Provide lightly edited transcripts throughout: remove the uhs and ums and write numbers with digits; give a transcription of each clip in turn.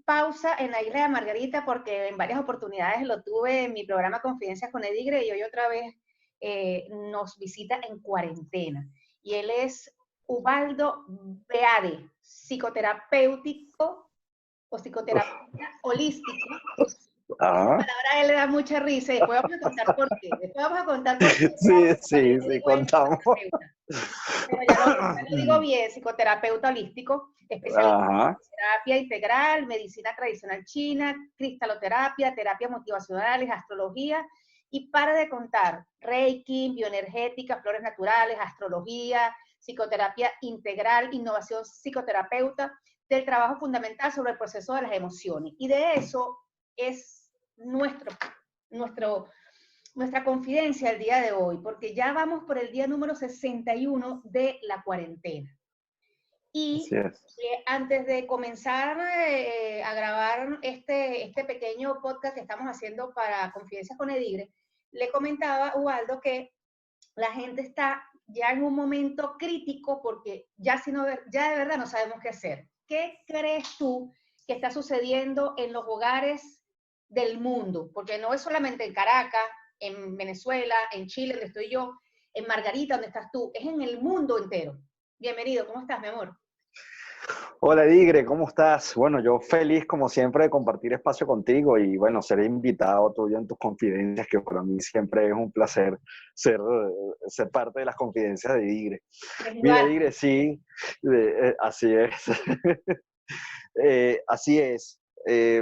pausa en la isla de Margarita porque en varias oportunidades lo tuve en mi programa Confidencias con Edigre y hoy otra vez nos visita en cuarentena. Y él es Ubaldo Beade, psicoterapéutico o psicoterapeuta holístico. Esa palabra a él le da mucha risa y después vamos a contar por qué. Después vamos a contar por qué. Sí, contamos. Pero ya lo digo bien, psicoterapeuta holístico, especialista en terapia integral, medicina tradicional china, cristaloterapia, terapias motivacionales, astrología, y para de contar, Reiki, bioenergética, flores naturales, astrología, psicoterapia integral, innovación psicoterapeuta, del trabajo fundamental sobre el proceso de las emociones. Y de eso es nuestra confidencia el día de hoy, porque ya vamos por el día número 61 de la cuarentena. Y antes de comenzar a grabar este pequeño podcast que estamos haciendo para Confidencias con Edigre, le comentaba a Ubaldo que la gente está ya en un momento crítico porque ya de verdad no sabemos qué hacer. ¿Qué crees tú que está sucediendo en los hogares del mundo? Porque no es solamente en Caracas, en Venezuela, en Chile, donde estoy yo, en Margarita, donde estás tú, es en el mundo entero. Bienvenido, ¿cómo estás, mi amor? Hola, Digre, ¿cómo estás? Bueno, yo feliz como siempre de compartir espacio contigo y bueno, ser invitado tuyo en tus confidencias, que para mí siempre es un placer ser parte de las confidencias de Digre. Mira, Digre, sí, así es. Así es.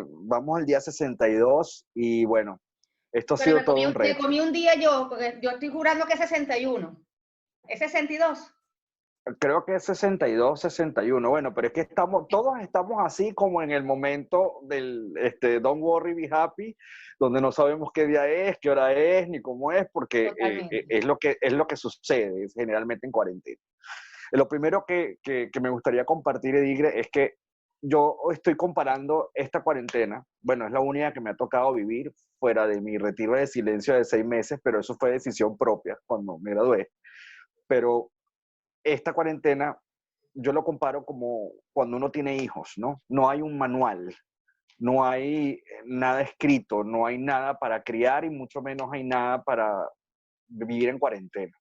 Vamos al día 62 y bueno, esto ha Pero sido todo un me reto. comí un día yo, porque yo estoy jurando que es 61. ¿Es 62? Creo que es 62, 61. Bueno, pero es que todos estamos así como en el momento del Don't Worry, Be Happy, donde no sabemos qué día es, qué hora es, ni cómo es, porque es lo que sucede generalmente en cuarentena. Lo primero que me gustaría compartir, Edigre, es que yo estoy comparando esta cuarentena. Bueno, es la única que me ha tocado vivir fuera de mi retiro de silencio de 6 meses, pero eso fue decisión propia cuando me gradué. Pero esta cuarentena yo lo comparo como cuando uno tiene hijos, ¿no? No hay un manual, no hay nada escrito, no hay nada para criar y mucho menos hay nada para vivir en cuarentena.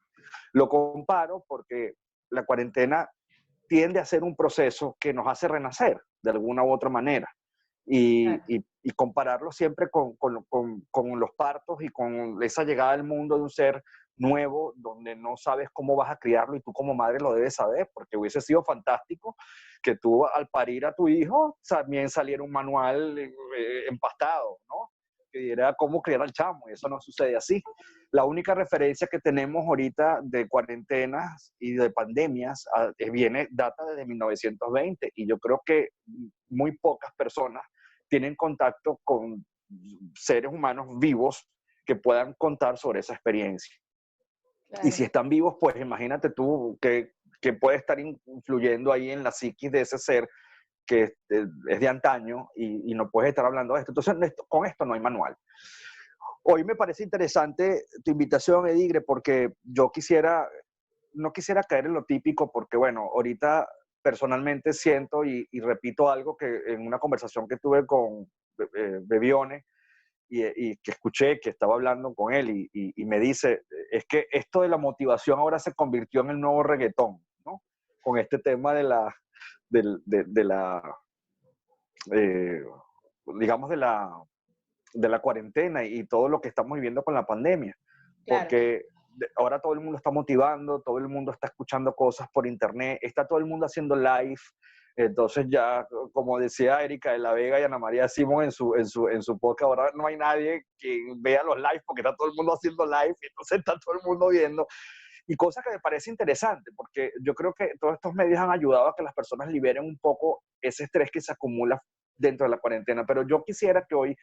Lo comparo porque la cuarentena tiende a ser un proceso que nos hace renacer de alguna u otra manera. Y compararlo siempre con los partos y con esa llegada al mundo de un ser nuevo, donde no sabes cómo vas a criarlo y tú como madre lo debes saber, porque hubiese sido fantástico que tú al parir a tu hijo también saliera un manual empastado, ¿no? Que diera cómo criar al chamo, y eso no sucede así. La única referencia que tenemos ahorita de cuarentenas y de pandemias data desde 1920, y yo creo que muy pocas personas tienen contacto con seres humanos vivos que puedan contar sobre esa experiencia. Claro. Y si están vivos, pues imagínate tú que puede estar influyendo ahí en la psiquis de ese ser que es de antaño y no puedes estar hablando de esto. Entonces, con esto no hay manual. Hoy me parece interesante tu invitación, Edigre, porque yo no quisiera caer en lo típico, porque bueno, ahorita personalmente siento y repito algo que en una conversación que tuve con Bebione y que escuché, que estaba hablando con él y me dice, es que esto de la motivación ahora se convirtió en el nuevo reggaetón, ¿no? Con este tema digamos, de la cuarentena y todo lo que estamos viviendo con la pandemia. Claro. Porque ahora todo el mundo está motivando, todo el mundo está escuchando cosas por internet, está todo el mundo haciendo live. Entonces ya, como decía Erika de la Vega y Ana María Simón en su podcast, ahora no hay nadie que vea los live porque está todo el mundo haciendo live, entonces está todo el mundo viendo. Y cosa que me parece interesante, porque yo creo que todos estos medios han ayudado a que las personas liberen un poco ese estrés que se acumula dentro de la cuarentena. Pero yo quisiera que hoy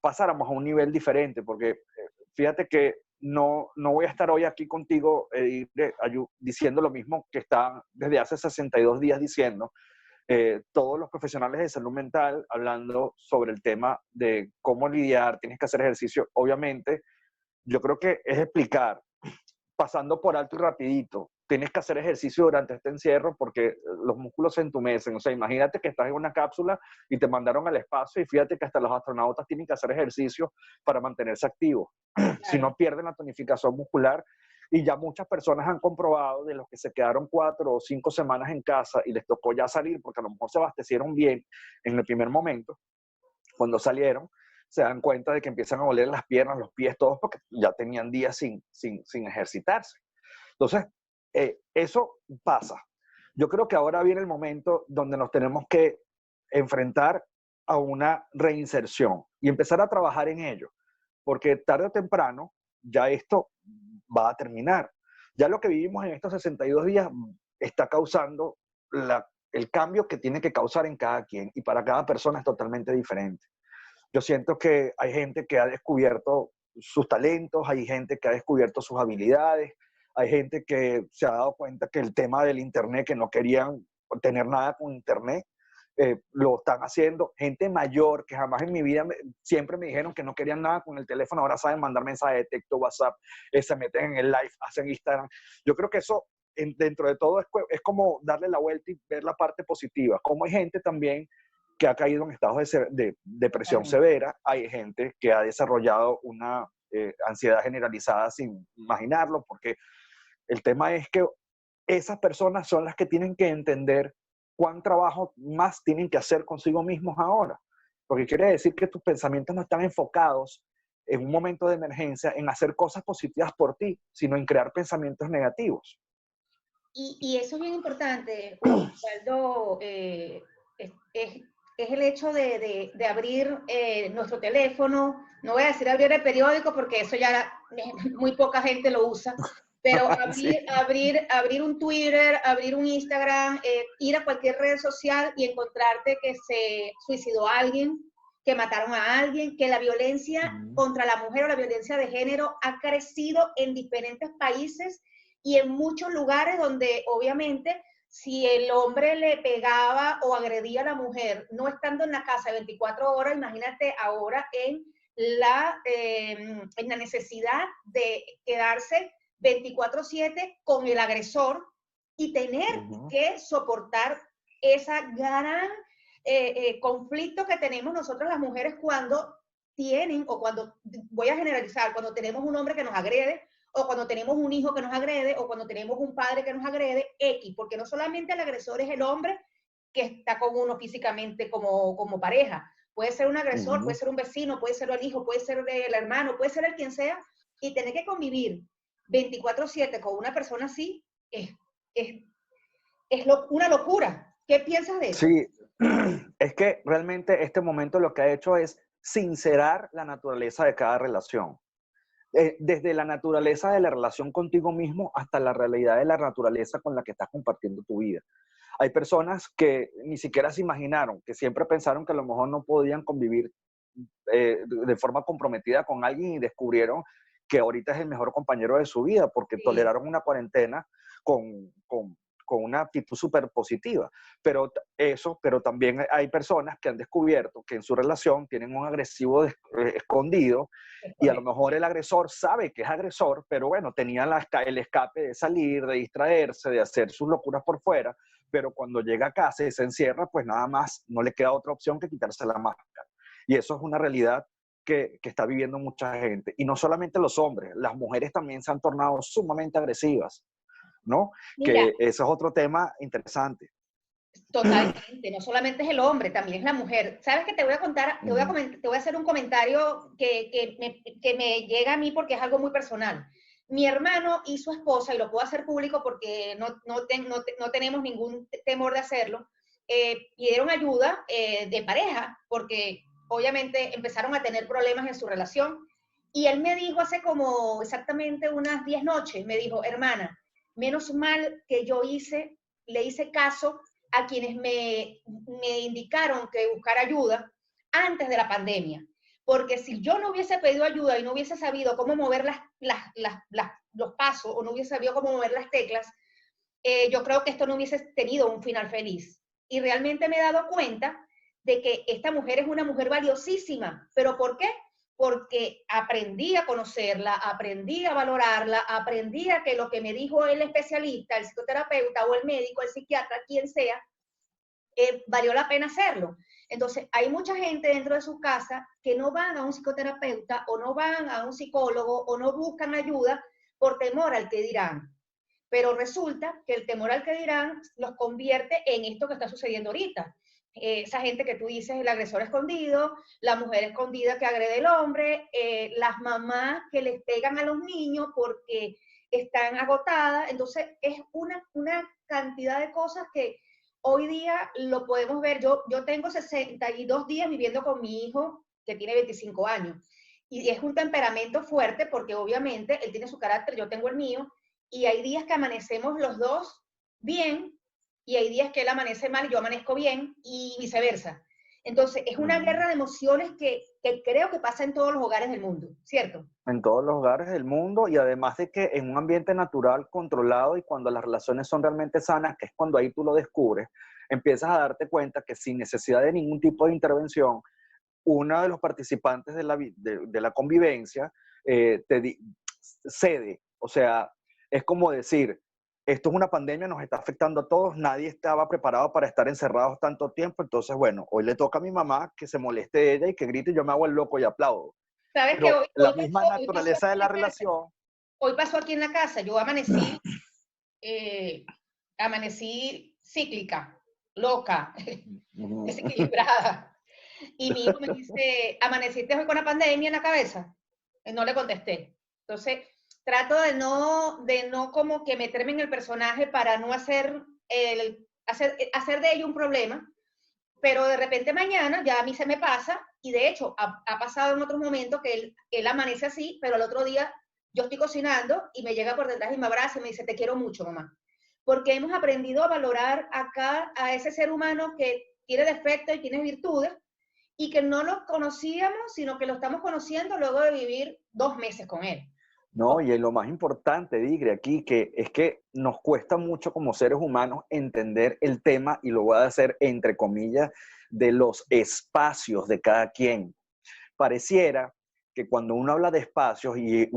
pasáramos a un nivel diferente, porque fíjate que no voy a estar hoy aquí contigo diciendo lo mismo que están desde hace 62 días diciendo todos los profesionales de salud mental, hablando sobre el tema de cómo lidiar, tienes que hacer ejercicio. Obviamente, yo creo que es explicar, pasando por alto y rapidito, tienes que hacer ejercicio durante este encierro porque los músculos se entumecen. O sea, imagínate que estás en una cápsula y te mandaron al espacio y fíjate que hasta los astronautas tienen que hacer ejercicio para mantenerse activos. Claro. Si no, pierden la tonificación muscular. Y ya muchas personas han comprobado, de los que se quedaron 4 o 5 semanas en casa y les tocó ya salir porque a lo mejor se abastecieron bien en el primer momento, cuando salieron, se dan cuenta de que empiezan a oler las piernas, los pies, todos, porque ya tenían días sin ejercitarse. Entonces, eso pasa. Yo creo que ahora viene el momento donde nos tenemos que enfrentar a una reinserción y empezar a trabajar en ello, porque tarde o temprano ya esto va a terminar. Ya lo que vivimos en estos 62 días está causando el cambio que tiene que causar en cada quien, y para cada persona es totalmente diferente. Yo siento que hay gente que ha descubierto sus talentos, hay gente que ha descubierto sus habilidades, hay gente que se ha dado cuenta que el tema del internet, que no querían tener nada con internet, lo están haciendo. Gente mayor que jamás en mi vida siempre me dijeron que no querían nada con el teléfono, ahora saben mandar mensajes de texto, WhatsApp, se meten en el live, hacen Instagram. Yo creo que eso, dentro de todo, es como darle la vuelta y ver la parte positiva. Como hay gente también que ha caído en estados de depresión severa, hay gente que ha desarrollado una ansiedad generalizada sin imaginarlo, porque el tema es que esas personas son las que tienen que entender cuán trabajo más tienen que hacer consigo mismos ahora, porque quiere decir que tus pensamientos no están enfocados en un momento de emergencia en hacer cosas positivas por ti, sino en crear pensamientos negativos. Y eso es bien importante, Osvaldo, es el hecho de abrir nuestro teléfono. No voy a decir abrir el periódico porque eso ya muy poca gente lo usa, pero abrir un Twitter, abrir un Instagram, ir a cualquier red social y encontrarte que se suicidó alguien, que mataron a alguien, que la violencia contra la mujer o la violencia de género ha crecido en diferentes países y en muchos lugares donde obviamente si el hombre le pegaba o agredía a la mujer no estando en la casa 24 horas, imagínate ahora en la necesidad de quedarse 24/7 con el agresor y tener que soportar esa gran conflicto que tenemos nosotros las mujeres cuando tienen, o cuando, voy a generalizar, cuando tenemos un hombre que nos agrede, o cuando tenemos un hijo que nos agrede, o cuando tenemos un padre que nos agrede, X, porque no solamente el agresor es el hombre que está con uno físicamente como pareja, puede ser un agresor, puede ser un vecino, puede ser el hijo, puede ser el hermano, puede ser el quien sea, y tener que convivir 24/7 con una persona así es una locura. ¿Qué piensas de eso? Sí, es que realmente este momento lo que ha hecho es sincerar la naturaleza de cada relación. Desde la naturaleza de la relación contigo mismo hasta la realidad de la naturaleza con la que estás compartiendo tu vida. Hay personas que ni siquiera se imaginaron, que siempre pensaron que a lo mejor no podían convivir de forma comprometida con alguien y descubrieron que ahorita es el mejor compañero de su vida porque toleraron una cuarentena con una actitud súper positiva. Pero también hay personas que han descubierto que en su relación tienen un agresivo escondido y a lo mejor el agresor sabe que es agresor, pero bueno, tenía el escape de salir, de distraerse, de hacer sus locuras por fuera, pero cuando llega a casa y se encierra, pues nada más no le queda otra opción que quitarse la máscara. Y eso es una realidad que está viviendo mucha gente. Y no solamente los hombres, las mujeres también se han tornado sumamente agresivas, ¿no? Mira, que eso es otro tema interesante. Totalmente, no solamente es el hombre, también es la mujer. ¿Sabes qué? Te voy a contar, te voy a hacer un comentario que me llega a mí porque es algo muy personal. Mi hermano y su esposa, y lo puedo hacer público porque no tenemos ningún temor de hacerlo, pidieron ayuda de pareja porque obviamente empezaron a tener problemas en su relación. Y él me dijo hace como exactamente unas 10 noches, me dijo, hermana, menos mal que yo le hice caso a quienes me indicaron que buscar ayuda antes de la pandemia. Porque si yo no hubiese pedido ayuda y no hubiese sabido cómo mover los pasos o no hubiese sabido cómo mover las teclas, yo creo que esto no hubiese tenido un final feliz. Y realmente me he dado cuenta de que esta mujer es una mujer valiosísima. ¿Pero por qué? porque aprendí a conocerla, aprendí a valorarla, aprendí a que lo que me dijo el especialista, el psicoterapeuta o el médico, el psiquiatra, quien sea, valió la pena hacerlo. Entonces, hay mucha gente dentro de su casa que no van a un psicoterapeuta o no van a un psicólogo o no buscan ayuda por temor al que dirán. Pero resulta que el temor al que dirán los convierte en esto que está sucediendo ahorita. Esa gente que tú dices, el agresor escondido, la mujer escondida que agrede al hombre, las mamás que les pegan a los niños porque están agotadas. Entonces, es una cantidad de cosas que hoy día lo podemos ver. Yo tengo 62 días viviendo con mi hijo, que tiene 25 años. Y es un temperamento fuerte porque obviamente él tiene su carácter, yo tengo el mío, y hay días que amanecemos los dos bien, y hay días que él amanece mal y yo amanezco bien, y viceversa. Entonces, es una guerra de emociones que creo que pasa en todos los hogares del mundo, ¿cierto? En todos los hogares del mundo, y además de que en un ambiente natural, controlado, y cuando las relaciones son realmente sanas, que es cuando ahí tú lo descubres, empiezas a darte cuenta que sin necesidad de ningún tipo de intervención, uno de los participantes de la convivencia cede. O sea, es como decir, esto es una pandemia, nos está afectando a todos, nadie estaba preparado para estar encerrados tanto tiempo, entonces bueno, hoy le toca a mi mamá que se moleste ella y que grite y yo me hago el loco y aplaudo. ¿Sabes Pero que hoy la misma naturaleza de la relación. Hoy pasó aquí en la casa, yo amanecí, amanecí cíclica, loca, desequilibrada. Y mi hijo me dice, ¿amaneciste hoy con la pandemia en la cabeza? Y no le contesté. Entonces, trato de no como que meterme en el personaje para no hacer de ello un problema, pero de repente mañana ya a mí se me pasa, y de hecho ha pasado en otros momentos que él amanece así, pero al otro día yo estoy cocinando y me llega por detrás y me abraza y me dice, te quiero mucho, mamá. Porque hemos aprendido a valorar acá a ese ser humano que tiene defectos y tiene virtudes, y que no lo conocíamos, sino que lo estamos conociendo luego de vivir 2 meses con él. No, y lo más importante, Digre, aquí, que es que nos cuesta mucho como seres humanos entender el tema, y lo voy a hacer entre comillas, de los espacios de cada quien. Pareciera que cuando uno habla de espacios, y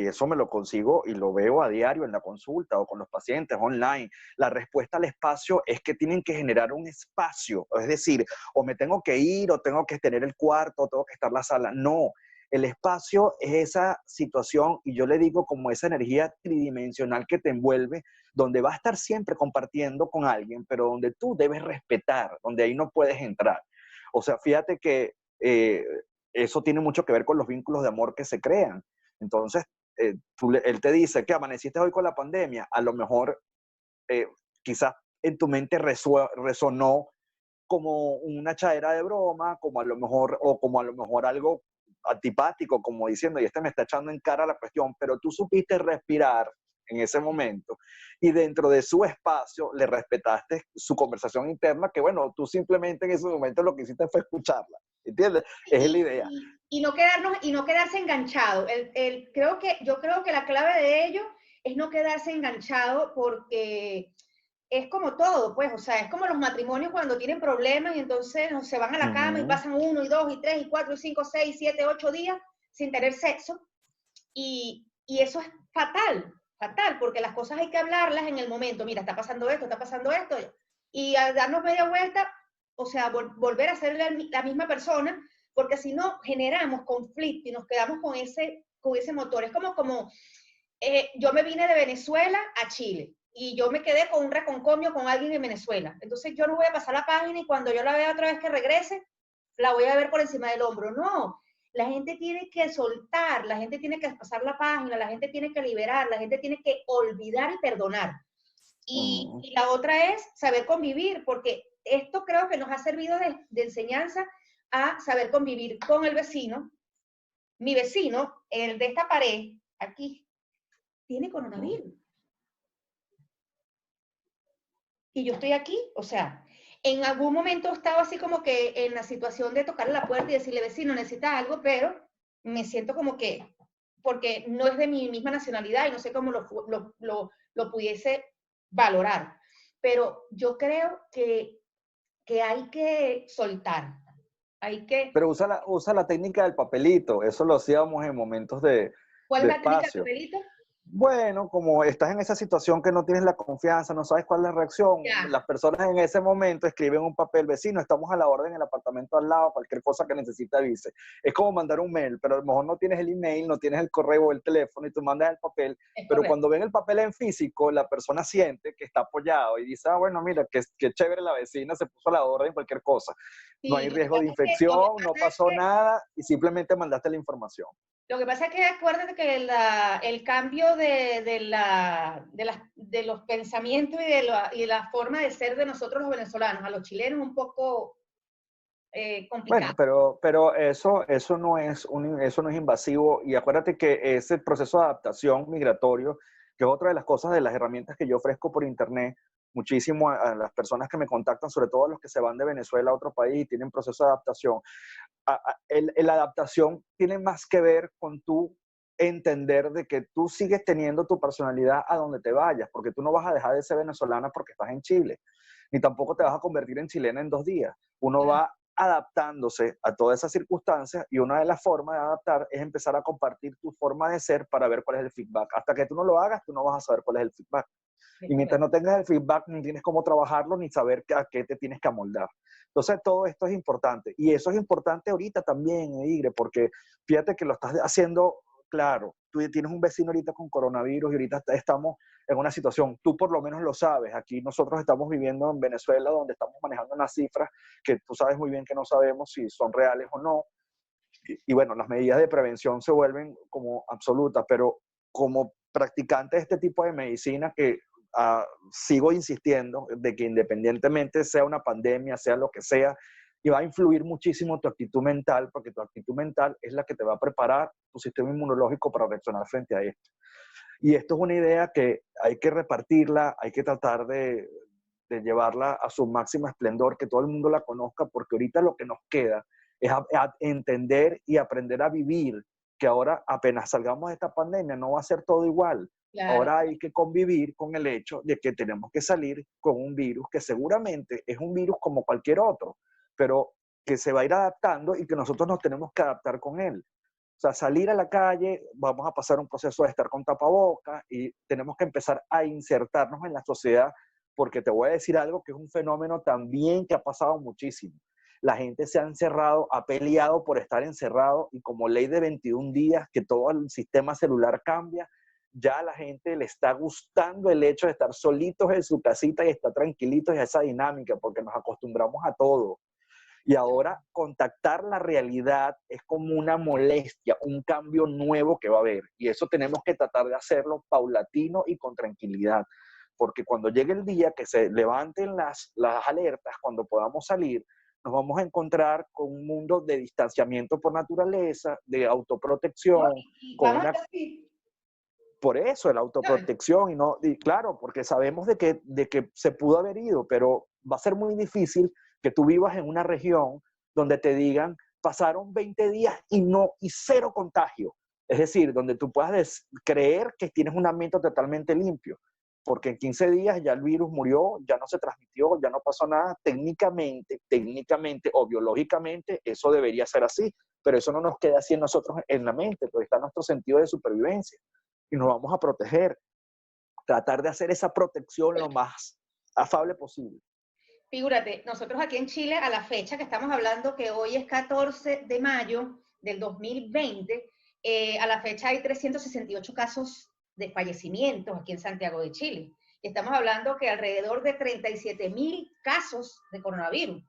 eso me lo consigo y lo veo a diario en la consulta o con los pacientes online, la respuesta al espacio es que tienen que generar un espacio, es decir, o me tengo que ir, o tengo que tener el cuarto, o tengo que estar la sala. No, el espacio es esa situación, y yo le digo como esa energía tridimensional que te envuelve, donde vas a estar siempre compartiendo con alguien, pero donde tú debes respetar, donde ahí no puedes entrar. O sea, fíjate que eso tiene mucho que ver con los vínculos de amor que se crean. Entonces, él te dice que amaneciste hoy con la pandemia, a lo mejor quizás en tu mente resonó como una chadera de broma, como a lo mejor, o como a lo mejor algo antipático, como diciendo, y este me está echando en cara la cuestión, pero tú supiste respirar en ese momento, y dentro de su espacio le respetaste su conversación interna, que bueno, tú simplemente en ese momento lo que hiciste fue escucharla, ¿entiendes? Es la idea. Y no quedarse enganchado. Yo creo que la clave de ello es no quedarse enganchado, porque es como todo, pues, o sea, es como los matrimonios cuando tienen problemas y entonces se van a la cama y pasan 1, y 2, y 3, y 4, y 5, 6, 7, 8 días sin tener sexo, y eso es fatal, fatal, porque las cosas hay que hablarlas en el momento. Mira, está pasando esto, y al darnos media vuelta, o sea, volver a ser la misma persona, porque si no generamos conflicto y nos quedamos con ese motor. Es como yo me vine de Venezuela a Chile y yo me quedé con un reconcomio con alguien en Venezuela. Entonces yo no voy a pasar la página y cuando yo la vea otra vez que regrese, la voy a ver por encima del hombro. No, la gente tiene que soltar, la gente tiene que pasar la página, la gente tiene que liberar, la gente tiene que olvidar y perdonar. Y la otra es saber convivir, porque esto creo que nos ha servido de enseñanza a saber convivir con el vecino. Mi vecino, el de esta pared, aquí, tiene coronavirus. Y yo estoy aquí, o sea, en algún momento estaba así como que en la situación de tocarle la puerta y decirle, vecino, necesita algo, pero me siento como que, porque no es de mi misma nacionalidad y no sé cómo lo pudiese valorar. Pero yo creo que hay que soltar. Hay que... Pero usa la técnica del papelito, eso lo hacíamos en momentos de ¿Cuál es la técnica del espacio. papelito? Bueno, como estás en esa situación que no tienes la confianza, no sabes cuál es la reacción, Ya. las personas en ese momento escriben un papel, vecino, estamos a la orden en el apartamento al lado, cualquier cosa que necesite avise. Es como mandar un mail, pero a lo mejor no tienes el email, no tienes el correo o el teléfono y tú mandas el papel, pero cuando ven el papel en físico, la persona siente que está apoyado y dice, ah, bueno, mira, qué chévere la vecina, se puso a la orden, cualquier cosa. Sí, no hay riesgo de infección, no pasó nada y simplemente mandaste la información. Lo que pasa es que acuérdate que el cambio de los pensamientos y de la forma de ser de nosotros los venezolanos a los chilenos es un poco complicado. Bueno, pero eso no es invasivo y acuérdate que ese proceso de adaptación migratorio, que es otra de las cosas, de las herramientas que yo ofrezco por internet, muchísimo a las personas que me contactan, sobre todo a los que se van de Venezuela a otro país y tienen proceso de adaptación. La adaptación tiene más que ver con tú entender de que tú sigues teniendo tu personalidad a donde te vayas, porque tú no vas a dejar de ser venezolana porque estás en Chile, ni tampoco te vas a convertir en chilena en 2 días. Uno va adaptándose a todas esas circunstancias y una de las formas de adaptar es empezar a compartir tu forma de ser para ver cuál es el feedback. Hasta que tú no lo hagas, tú no vas a saber cuál es el feedback. Y mientras no tengas el feedback, no tienes cómo trabajarlo ni saber a qué te tienes que amoldar. Entonces, todo esto es importante. Y eso es importante ahorita también, Igre, porque fíjate que lo estás haciendo claro. Tú tienes un vecino ahorita con coronavirus y ahorita estamos en una situación, tú por lo menos lo sabes, aquí nosotros estamos viviendo en Venezuela donde estamos manejando unas cifras que tú sabes muy bien que no sabemos si son reales o no. Y bueno, las medidas de prevención se vuelven como absolutas, pero como practicante de este tipo de medicina que sigo insistiendo de que independientemente sea una pandemia, sea lo que sea, y va a influir muchísimo tu actitud mental, porque tu actitud mental es la que te va a preparar tu sistema inmunológico para reaccionar frente a esto. Y esto es una idea que hay que repartirla, hay que tratar de llevarla a su máximo esplendor, que todo el mundo la conozca, porque ahorita lo que nos queda es entender y aprender a vivir, que ahora apenas salgamos de esta pandemia no va a ser todo igual. Claro. Ahora hay que convivir con el hecho de que tenemos que salir con un virus que seguramente es un virus como cualquier otro, pero que se va a ir adaptando y que nosotros nos tenemos que adaptar con él. O sea, salir a la calle, vamos a pasar un proceso de estar con tapabocas y tenemos que empezar a insertarnos en la sociedad, porque te voy a decir algo que es un fenómeno también que ha pasado muchísimo. La gente se ha encerrado, ha peleado por estar encerrado y como ley de 21 días, que todo el sistema celular cambia, ya a la gente le está gustando el hecho de estar solitos en su casita y estar tranquilitos en esa dinámica, porque nos acostumbramos a todo. Y ahora contactar la realidad es como una molestia, un cambio nuevo que va a haber. Y eso tenemos que tratar de hacerlo paulatino y con tranquilidad. Porque cuando llegue el día que se levanten las alertas, cuando podamos salir, nos vamos a encontrar con un mundo de distanciamiento por naturaleza, de autoprotección. Por eso, la autoprotección. Y claro, porque sabemos de que se pudo haber ido, pero va a ser muy difícil que tú vivas en una región donde te digan, pasaron 20 días y cero contagio. Es decir, donde tú puedas creer que tienes un ambiente totalmente limpio, porque en 15 días ya el virus murió, ya no se transmitió, ya no pasó nada. Técnicamente o biológicamente, eso debería ser así, pero eso no nos queda así en nosotros en la mente, pues está nuestro sentido de supervivencia y nos vamos a proteger. Tratar de hacer esa protección lo más afable posible. Figúrate, nosotros aquí en Chile, a la fecha que estamos hablando, que hoy es 14 de mayo del 2020, a la fecha hay 368 casos de fallecimientos aquí en Santiago de Chile. Estamos hablando que alrededor de 37.000 casos de coronavirus.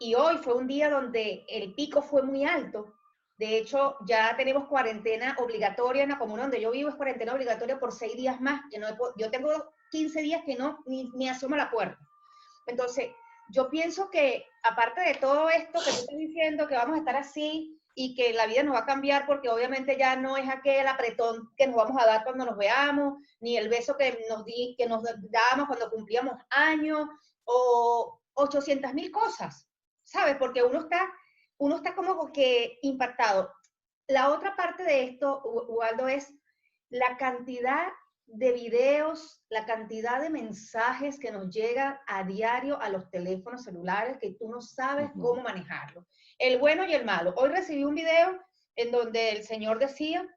Y hoy fue un día donde el pico fue muy alto. De hecho, ya tenemos cuarentena obligatoria en la comuna donde yo vivo, es cuarentena obligatoria por 6 días más. Que no yo tengo 15 días que no ni asomo a la puerta. Entonces, yo pienso que aparte de todo esto que tú estás diciendo, que vamos a estar así y que la vida nos va a cambiar porque obviamente ya no es aquel apretón que nos vamos a dar cuando nos veamos, ni el beso que nos dábamos cuando cumplíamos años, o 800.000 cosas, ¿sabes? Porque uno está como que impactado. La otra parte de esto, Waldo, es la cantidad de videos, la cantidad de mensajes que nos llegan a diario a los teléfonos celulares que tú no sabes cómo manejarlo. El bueno y el malo. Hoy recibí un video en donde el señor decía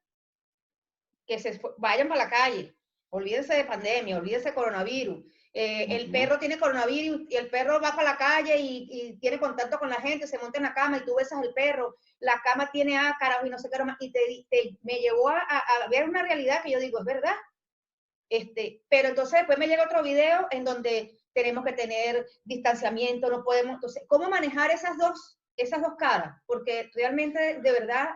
que vayan para la calle, olvídense de pandemia, olvídense de coronavirus. El perro tiene coronavirus y el perro va para la calle y tiene contacto con la gente, se monta en la cama y tú besas al perro, la cama tiene ácaros y no sé qué más, y me llevó a ver una realidad que yo digo, es verdad. Pero entonces después me llega otro video en donde tenemos que tener distanciamiento, no podemos, entonces, ¿cómo manejar esas dos caras? Porque realmente, de verdad,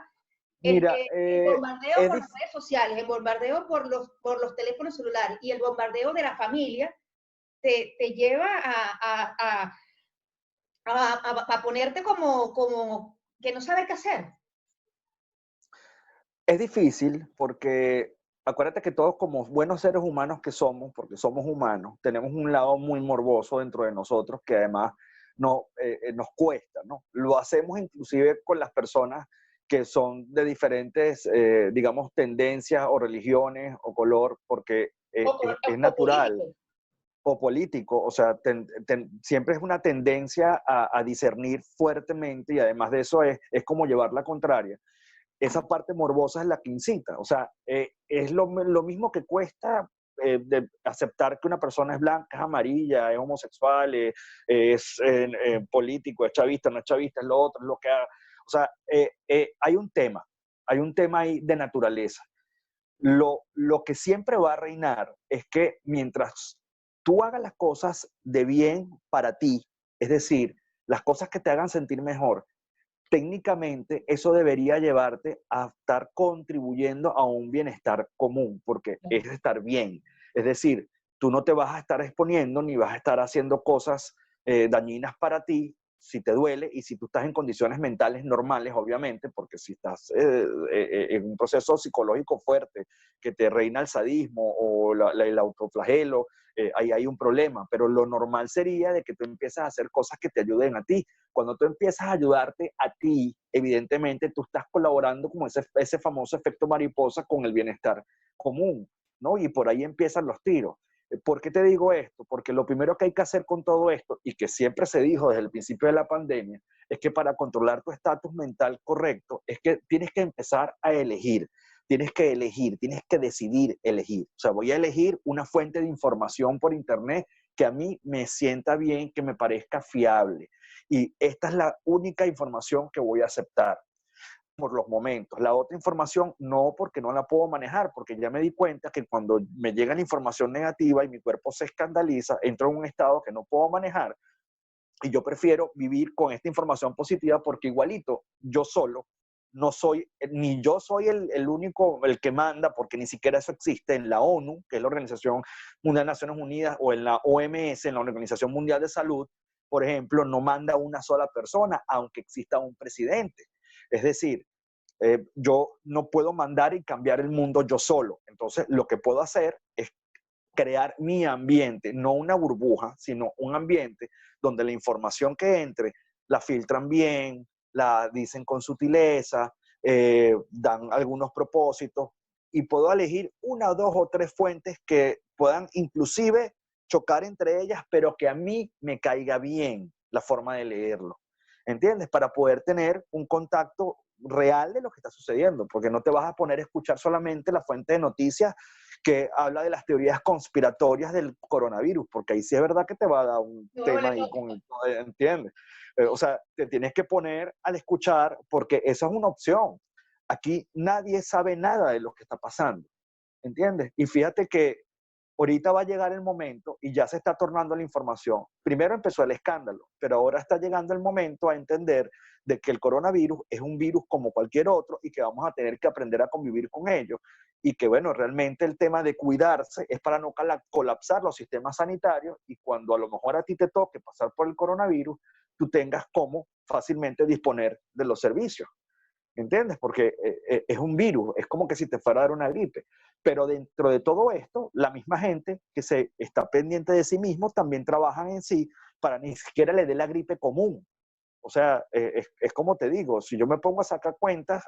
Mira, el bombardeo por las redes sociales, el bombardeo por los teléfonos celulares y el bombardeo de la familia te lleva a ponerte como que no sabes qué hacer. es difícil porque acuérdate que todos como buenos seres humanos que somos, porque somos humanos, tenemos un lado muy morboso dentro de nosotros que además nos cuesta, ¿no? Lo hacemos inclusive con las personas que son de diferentes, digamos, tendencias o religiones o color, porque es natural. Político. O político, o sea, siempre es una tendencia a discernir fuertemente y además de eso es como llevar la contraria. Esa parte morbosa es la que incita, o sea, es lo mismo que cuesta de aceptar que una persona es blanca, es amarilla, es homosexual, es político, es chavista, no es chavista, es lo otro, es lo que haga. O sea, hay un tema ahí de naturaleza. Lo que siempre va a reinar es que mientras tú hagas las cosas de bien para ti, es decir, las cosas que te hagan sentir mejor, técnicamente eso debería llevarte a estar contribuyendo a un bienestar común, porque es estar bien. Es decir, tú no te vas a estar exponiendo ni vas a estar haciendo cosas dañinas para ti si te duele y si tú estás en condiciones mentales normales, obviamente, porque si estás en un proceso psicológico fuerte que te reina el sadismo o el autoflagelo, ahí hay un problema, pero lo normal sería de que tú empieces a hacer cosas que te ayuden a ti. Cuando tú empiezas a ayudarte a ti, evidentemente tú estás colaborando con ese famoso efecto mariposa con el bienestar común, ¿no? Y por ahí empiezan los tiros. ¿Por qué te digo esto? Porque lo primero que hay que hacer con todo esto, y que siempre se dijo desde el principio de la pandemia, es que para controlar tu estatus mental correcto, es que tienes que empezar a elegir. Tienes que elegir, tienes que decidir elegir. O sea, voy a elegir una fuente de información por internet que a mí me sienta bien, que me parezca fiable. Y esta es la única información que voy a aceptar por los momentos. La otra información no, porque no la puedo manejar, porque ya me di cuenta que cuando me llega la información negativa y mi cuerpo se escandaliza, entro en un estado que no puedo manejar y yo prefiero vivir con esta información positiva porque igualito yo solo no soy, ni yo soy el único, el que manda, porque ni siquiera eso existe en la ONU, que es la Organización Mundial de Naciones Unidas, o en la OMS, en la Organización Mundial de Salud, por ejemplo, no manda una sola persona, aunque exista un presidente. Es decir, yo no puedo mandar y cambiar el mundo yo solo. Entonces, lo que puedo hacer es crear mi ambiente, no una burbuja, sino un ambiente donde la información que entre la filtran bien, la dicen con sutileza, dan algunos propósitos y puedo elegir una, dos o tres fuentes que puedan inclusive chocar entre ellas, pero que a mí me caiga bien la forma de leerlo. ¿Entiendes? Para poder tener un contacto real de lo que está sucediendo, porque no te vas a poner a escuchar solamente la fuente de noticias que habla de las teorías conspiratorias del coronavirus, porque ahí sí es verdad que te va a dar un tema ahí con, ¿entiendes? O sea, te tienes que poner al escuchar, porque esa es una opción. Aquí nadie sabe nada de lo que está pasando, ¿entiendes? Y fíjate que ahorita va a llegar el momento y ya se está tornando la información. Primero empezó el escándalo, pero ahora está llegando el momento a entender de que el coronavirus es un virus como cualquier otro y que vamos a tener que aprender a convivir con ello. Y que, bueno, realmente el tema de cuidarse es para no colapsar los sistemas sanitarios y cuando a lo mejor a ti te toque pasar por el coronavirus, tú tengas cómo fácilmente disponer de los servicios. ¿Entiendes? Porque es un virus, es como que si te fuera a dar una gripe. Pero dentro de todo esto, la misma gente que se está pendiente de sí mismo también trabajan en sí para ni siquiera le dé la gripe común. O sea, es como te digo, si yo me pongo a sacar cuentas,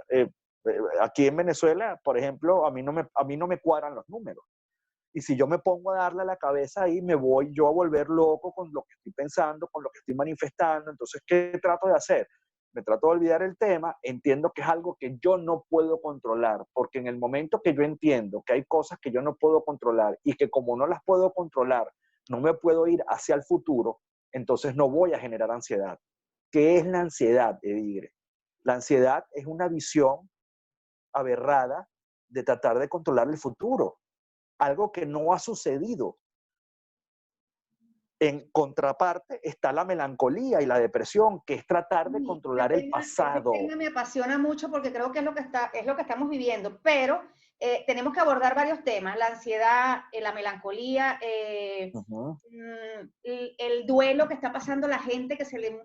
aquí en Venezuela, por ejemplo, a mí no me cuadran los números. Y si yo me pongo a darle a la cabeza ahí, me voy yo a volver loco con lo que estoy pensando, con lo que estoy manifestando. Entonces, ¿qué trato de hacer? Me trato de olvidar el tema, entiendo que es algo que yo no puedo controlar, porque en el momento que yo entiendo que hay cosas que yo no puedo controlar y que como no las puedo controlar, no me puedo ir hacia el futuro, entonces no voy a generar ansiedad. ¿Qué es la ansiedad, Edigre? La ansiedad es una visión aberrada de tratar de controlar el futuro, algo que no ha sucedido. En contraparte está la melancolía y la depresión, que es tratar de controlar el pasado. Ese tema me apasiona mucho porque creo que es lo que estamos viviendo, pero tenemos que abordar varios temas, la ansiedad, la melancolía, el duelo que está pasando la gente, que se le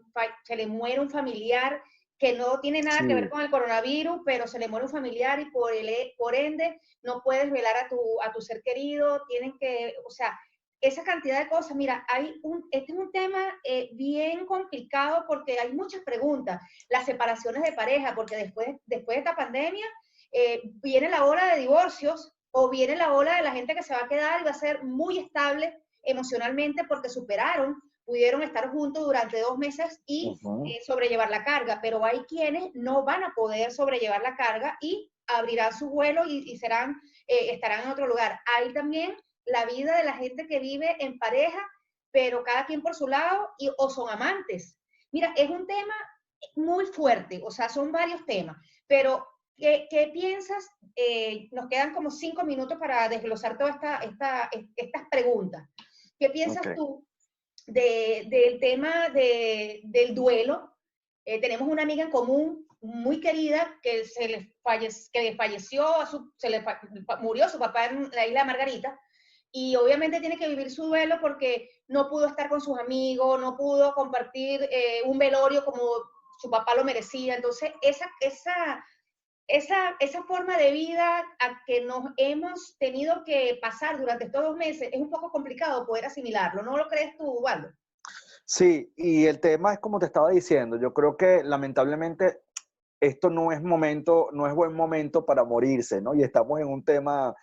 muere un familiar que no tiene nada que ver con el coronavirus, pero se le muere un familiar y por ende no puedes velar a tu ser querido, tienen que, o sea, esa cantidad de cosas. Mira, este es un tema bien complicado porque hay muchas preguntas. Las separaciones de pareja, porque después de esta pandemia viene la ola de divorcios o viene la ola de la gente que se va a quedar y va a ser muy estable emocionalmente porque pudieron estar juntos durante 2 meses y sobrellevar la carga, pero hay quienes no van a poder sobrellevar la carga y abrirán su vuelo y estarán en otro lugar. Hay también la vida de la gente que vive en pareja, pero cada quien por su lado, o son amantes. Mira, es un tema muy fuerte, o sea, son varios temas, pero ¿qué piensas? Nos quedan como 5 minutos para desglosar todas estas preguntas. ¿Qué piensas tú del tema del duelo? Tenemos una amiga en común muy querida que murió su papá en la isla de Margarita, y obviamente tiene que vivir su duelo porque no pudo estar con sus amigos, no pudo compartir un velorio como su papá lo merecía. Entonces, esa forma de vida a que nos hemos tenido que pasar durante estos 2 meses es un poco complicado poder asimilarlo. ¿No lo crees tú, Waldo? Sí, y el tema es como te estaba diciendo, yo creo que lamentablemente esto no es buen momento para morirse, ¿no? Y estamos en un tema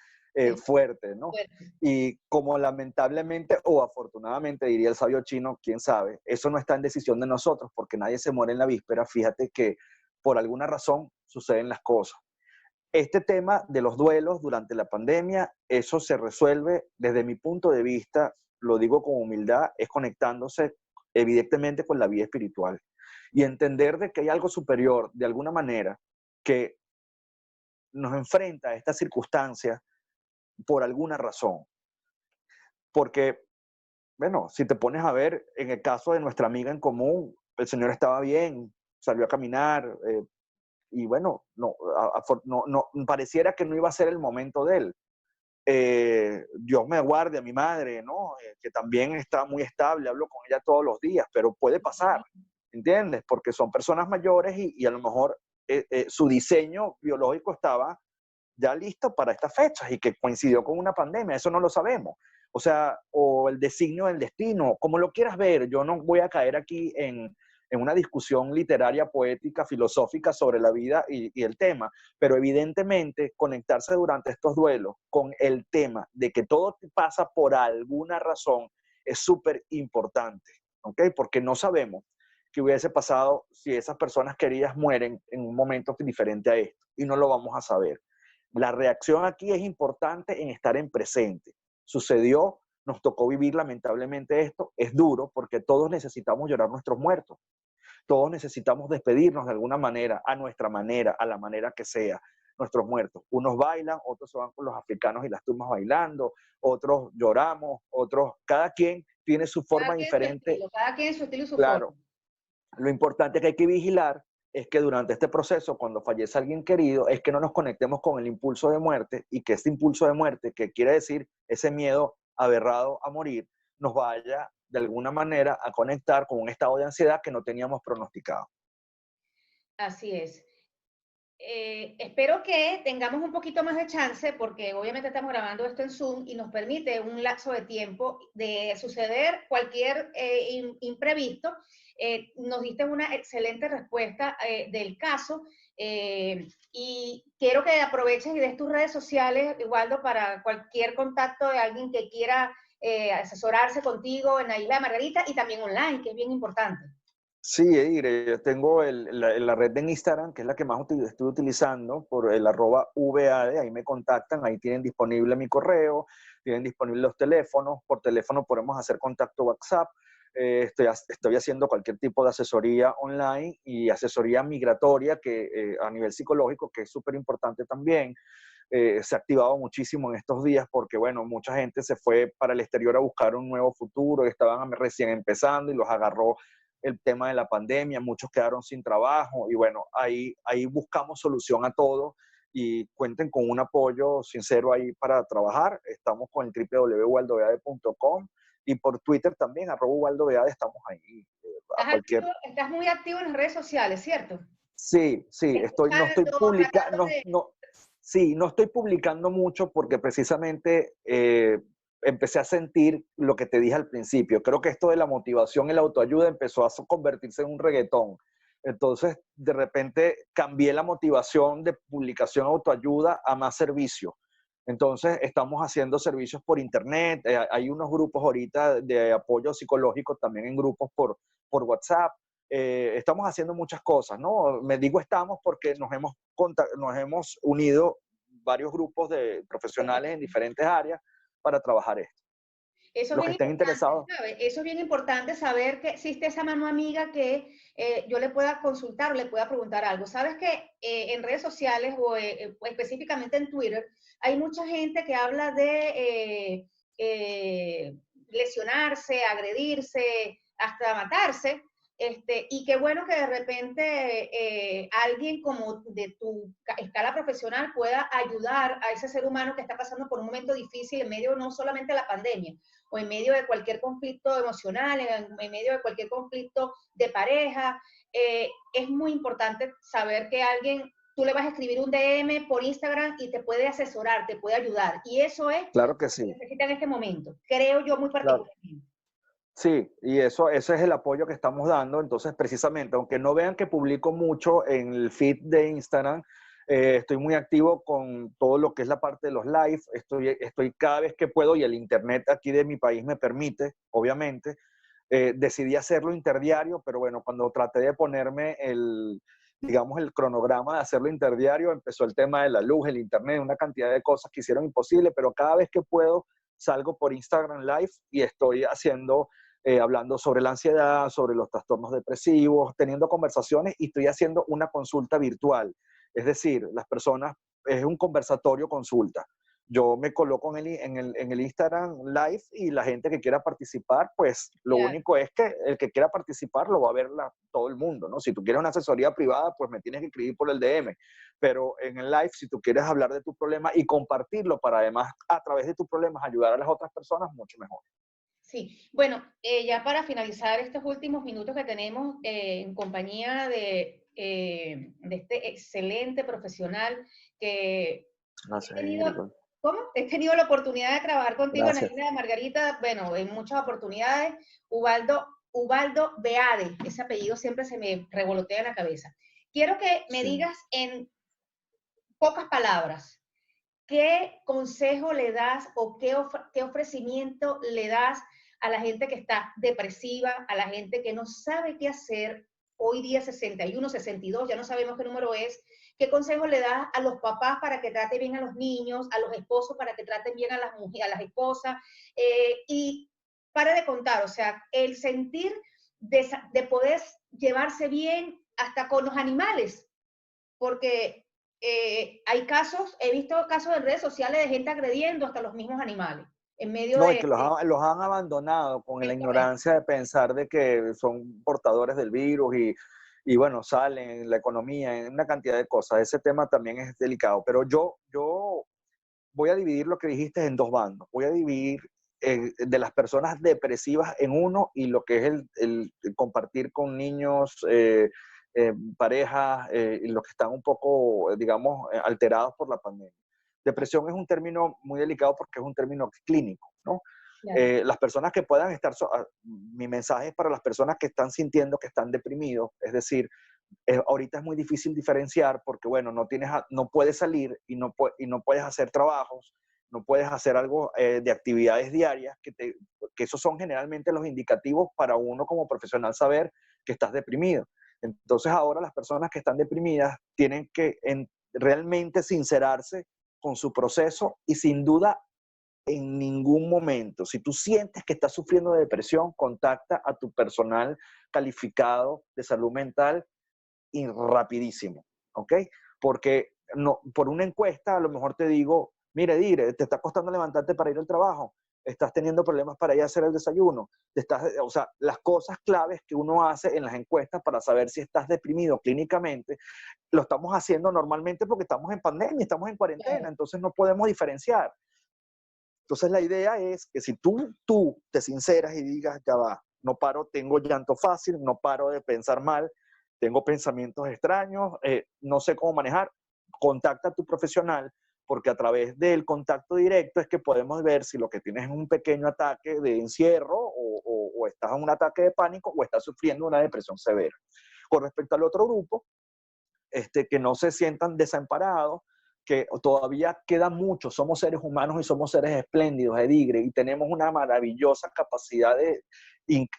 fuerte, ¿no? Fuerte. Y como lamentablemente o afortunadamente, diría el sabio chino, quién sabe, eso no está en decisión de nosotros, porque nadie se muere en la víspera. Fíjate que por alguna razón suceden las cosas. Este tema de los duelos durante la pandemia, eso se resuelve desde mi punto de vista, lo digo con humildad, es conectándose evidentemente con la vida espiritual y entender de que hay algo superior, de alguna manera, que nos enfrenta a esta circunstancia por alguna razón. Porque, bueno, si te pones a ver, en el caso de nuestra amiga en común, el señor estaba bien, salió a caminar, y bueno, pareciera que no iba a ser el momento de él. Dios me guarde a mi madre, ¿no? Que también está muy estable, hablo con ella todos los días, pero puede pasar, ¿entiendes? Porque son personas mayores y a lo mejor su diseño biológico estaba ya listo para estas fechas y que coincidió con una pandemia, eso no lo sabemos. O sea, o el designio del destino, como lo quieras ver, yo no voy a caer aquí en una discusión literaria, poética, filosófica sobre la vida y el tema, pero evidentemente conectarse durante estos duelos con el tema de que todo pasa por alguna razón es súper importante, ¿ok? Porque no sabemos qué hubiese pasado si esas personas queridas mueren en un momento diferente a esto, y no lo vamos a saber. La reacción aquí es importante en estar en presente. Sucedió, nos tocó vivir lamentablemente esto, es duro porque todos necesitamos llorar nuestros muertos. Todos necesitamos despedirnos de alguna manera, a nuestra manera, a la manera que sea, nuestros muertos. Unos bailan, otros se van con los africanos y las tumbas bailando, otros lloramos, otros, cada quien tiene su forma diferente. Cada quien su estilo y su claro, forma. Lo importante que hay que vigilar es que durante este proceso, cuando fallece alguien querido, es que no nos conectemos con el impulso de muerte y que este impulso de muerte, que quiere decir ese miedo aberrado a morir, nos vaya de alguna manera a conectar con un estado de ansiedad que no teníamos pronosticado. Así es. espero que tengamos un poquito más de chance, porque obviamente estamos grabando esto en Zoom y nos permite un lapso de tiempo de suceder cualquier imprevisto. Nos diste una excelente respuesta del caso, y quiero que aproveches y des tus redes sociales, Waldo, para cualquier contacto de alguien que quiera asesorarse contigo en la Isla de Margarita y también online, que es bien importante. Sí, Eire, yo tengo la red de Instagram, que es la que más estoy utilizando, por el @VAD, ahí me contactan, ahí tienen disponible mi correo, tienen disponibles los teléfonos, por teléfono podemos hacer contacto WhatsApp, estoy haciendo cualquier tipo de asesoría online y asesoría migratoria que, a nivel psicológico, que es súper importante también. Se ha activado muchísimo en estos días porque, bueno, mucha gente se fue para el exterior a buscar un nuevo futuro, estaban recién empezando y los agarró el tema de la pandemia, muchos quedaron sin trabajo y bueno, ahí buscamos solución a todo y cuenten con un apoyo sincero ahí para trabajar. Estamos con el www.waldoveade.com y por Twitter también, @waldoveade, estamos ahí. Estás muy activo en las redes sociales, ¿cierto? Sí, no estoy publicando, sí, no estoy publicando mucho porque precisamente empecé a sentir lo que te dije al principio. Creo que esto de la motivación y la autoayuda empezó a convertirse en un reggaetón. Entonces, de repente cambié la motivación de publicación autoayuda a más servicio. Entonces, estamos haciendo servicios por internet. Hay unos grupos ahorita de apoyo psicológico también en grupos por WhatsApp. Estamos haciendo muchas cosas, ¿no? Me digo estamos porque nos hemos unido varios grupos de profesionales en diferentes áreas para trabajar esto. Eso Los que estén interesados. ¿sabes? Eso es bien importante, saber que existe esa mano amiga que yo le pueda consultar o le pueda preguntar algo. Sabes que en redes sociales o específicamente en Twitter hay mucha gente que habla de lesionarse, agredirse, hasta matarse. Y qué bueno que de repente alguien como de tu escala profesional pueda ayudar a ese ser humano que está pasando por un momento difícil en medio no solamente de la pandemia, o en medio de cualquier conflicto emocional, en medio de cualquier conflicto de pareja. Es muy importante saber que alguien, tú le vas a escribir un DM por Instagram y te puede asesorar, te puede ayudar. Y eso es claro que lo sí. que necesita en este momento, creo yo muy particularmente. Claro. Sí, y ese es el apoyo que estamos dando. Entonces, precisamente, aunque no vean que publico mucho en el feed de Instagram, estoy muy activo con todo lo que es la parte de los live. Estoy cada vez que puedo y el internet aquí de mi país me permite, obviamente. Decidí hacerlo interdiario, pero bueno, cuando traté de ponerme digamos, el cronograma de hacerlo interdiario, empezó el tema de la luz, el internet, una cantidad de cosas que hicieron imposible, pero cada vez que puedo salgo por Instagram Live y estoy hablando sobre la ansiedad, sobre los trastornos depresivos, teniendo conversaciones y estoy haciendo una consulta virtual. Es decir, las personas, es un conversatorio consulta. Yo me coloco en el Instagram Live y la gente que quiera participar, pues lo único es que el que quiera participar lo va a ver todo el mundo, ¿no? Si tú quieres una asesoría privada, pues me tienes que escribir por el DM. Pero en el live, si tú quieres hablar de tu problema y compartirlo para además a través de tus problemas ayudar a las otras personas, mucho mejor. Sí, bueno, ya para finalizar estos últimos minutos que tenemos en compañía de este excelente profesional que he tenido la oportunidad de trabajar contigo en la Isla de Margarita, bueno, en muchas oportunidades. Ubaldo Beade, ese apellido siempre se me revolotea en la cabeza. Quiero que me digas en pocas palabras, ¿qué consejo le das o qué ofrecimiento le das a la gente que está depresiva, a la gente que no sabe qué hacer? Hoy día 61, 62, ya no sabemos qué número es. ¿Qué consejo le das a los papás para que traten bien a los niños, a los esposos para que traten bien a las mujeres, a las esposas? Y para de contar, o sea, el sentir de poder llevarse bien hasta con los animales, porque hay casos, he visto casos en redes sociales de gente agrediendo hasta los mismos animales. En medio no, y que los han abandonado con la ignorancia de pensar de que son portadores del virus y bueno, salen en la economía, en una cantidad de cosas. Ese tema también es delicado. Pero yo voy a dividir lo que dijiste en dos bandos. Voy a dividir de las personas depresivas en uno y lo que es el compartir con niños parejas y los que están un poco, digamos, alterados por la pandemia. Depresión es un término muy delicado porque es un término clínico, ¿no? Claro. Las personas que puedan estar, mi mensaje es para las personas que están sintiendo que están deprimidos, es decir, ahorita es muy difícil diferenciar porque, bueno, no puedes salir y no puedes hacer trabajos, no puedes hacer algo de actividades diarias, que esos son generalmente los indicativos para uno como profesional saber que estás deprimido. Entonces ahora las personas que están deprimidas tienen que realmente sincerarse con su proceso y sin duda en ningún momento, si tú sientes que estás sufriendo de depresión, contacta a tu personal calificado de salud mental y rapidísimo, ¿ok? Porque no, por una encuesta a lo mejor te digo, mire, Digre, te está costando levantarte para ir al trabajo, estás teniendo problemas para ir a hacer el desayuno, o sea, las cosas claves que uno hace en las encuestas para saber si estás deprimido clínicamente, lo estamos haciendo normalmente porque estamos en pandemia, estamos en cuarentena, entonces no podemos diferenciar. Entonces la idea es que si tú te sinceras y digas, ya va, no paro, tengo llanto fácil, no paro de pensar mal, tengo pensamientos extraños, no sé cómo manejar, contacta a tu profesional, porque a través del contacto directo es que podemos ver si lo que tienes es un pequeño ataque de encierro o estás en un ataque de pánico o estás sufriendo una depresión severa. Con respecto al otro grupo, que no se sientan desamparados, que todavía queda mucho, somos seres humanos y somos seres espléndidos, Edigre, y tenemos una maravillosa capacidad de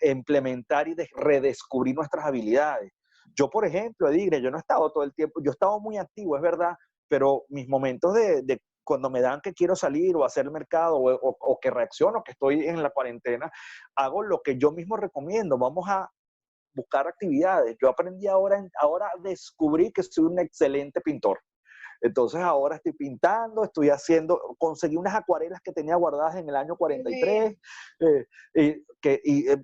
implementar y de redescubrir nuestras habilidades. Yo, por ejemplo, Edigre, yo no he estado todo el tiempo, yo he estado muy activo, es verdad, pero mis momentos de cuando me dan que quiero salir o hacer el mercado o que reacciono, que estoy en la cuarentena, hago lo que yo mismo recomiendo, vamos a buscar actividades. Yo aprendí ahora descubrí que soy un excelente pintor. Entonces ahora estoy pintando, conseguí unas acuarelas que tenía guardadas en el año 43,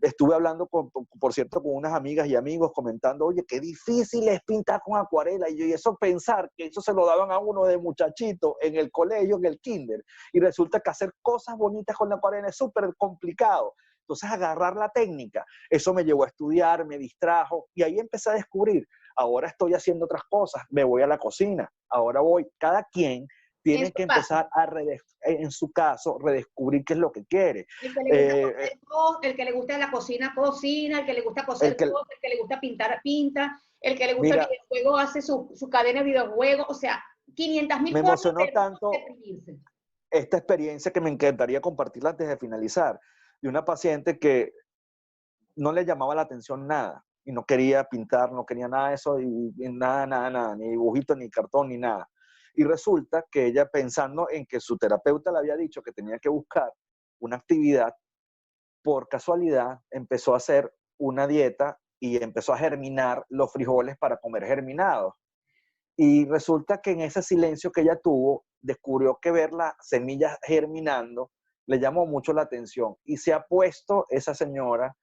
estuve hablando, por cierto, con unas amigas y amigos comentando, oye, qué difícil es pintar con acuarela, y eso pensar que eso se lo daban a uno de muchachito en el colegio, en el kinder, y resulta que hacer cosas bonitas con la acuarela es súper complicado. Entonces agarrar la técnica, eso me llevó a estudiar, me distrajo, y ahí empecé a descubrir. Ahora estoy haciendo otras cosas, me voy a la cocina, ahora cada quien tiene que empezar en su caso, redescubrir qué es lo que quiere. El que le gusta la cocina, cocina, el que le gusta coser, el que le gusta pintar, pinta, el que le gusta el videojuego, hace su cadena de videojuegos, o sea, 500.000 me emocionó tanto esta experiencia que me encantaría compartirla antes de finalizar, de una paciente que no le llamaba la atención nada, y no quería pintar, no quería nada de eso, y nada, ni dibujito, ni cartón, ni nada. Y resulta que ella, pensando en que su terapeuta le había dicho que tenía que buscar una actividad, por casualidad empezó a hacer una dieta y empezó a germinar los frijoles para comer germinados. Y resulta que en ese silencio que ella tuvo, descubrió que ver las semillas germinando le llamó mucho la atención. Y se ha puesto esa señora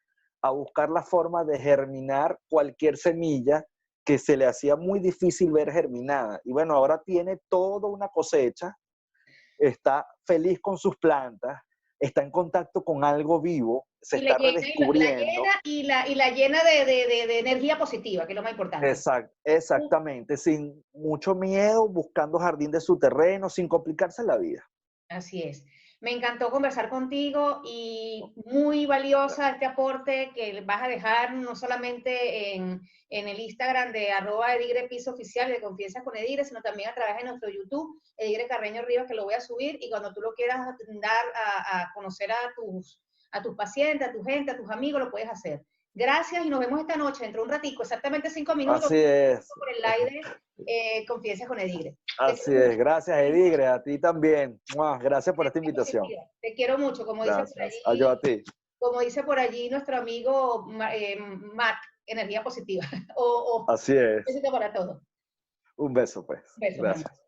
a buscar la forma de germinar cualquier semilla que se le hacía muy difícil ver germinada. Y bueno, ahora tiene toda una cosecha, está feliz con sus plantas, está en contacto con algo vivo, se está redescubriendo. Y la llena de energía positiva, que es lo más importante. Exactamente, sin mucho miedo, buscando jardín de su terreno, sin complicarse la vida. Así es. Me encantó conversar contigo y muy valiosa este aporte que vas a dejar no solamente en el Instagram de @EdigrePisoOficial de Confianza con Edigre, sino también a través de nuestro YouTube, Edigre Carreño Rivas, que lo voy a subir, y cuando tú lo quieras dar a conocer a tus pacientes, a tu gente, a tus amigos, lo puedes hacer. Gracias y nos vemos esta noche, dentro de un ratico, exactamente 5 minutos. Así es. Por el aire, Confianza con Edigre. Así es, gracias Edigre, a ti también. Gracias por esta invitación. Te quiero mucho, como dice por allí. Yo a ti. Como dice por allí nuestro amigo Matt, energía positiva. Así es. Un besito para todos. Un beso, pues. Un beso, gracias.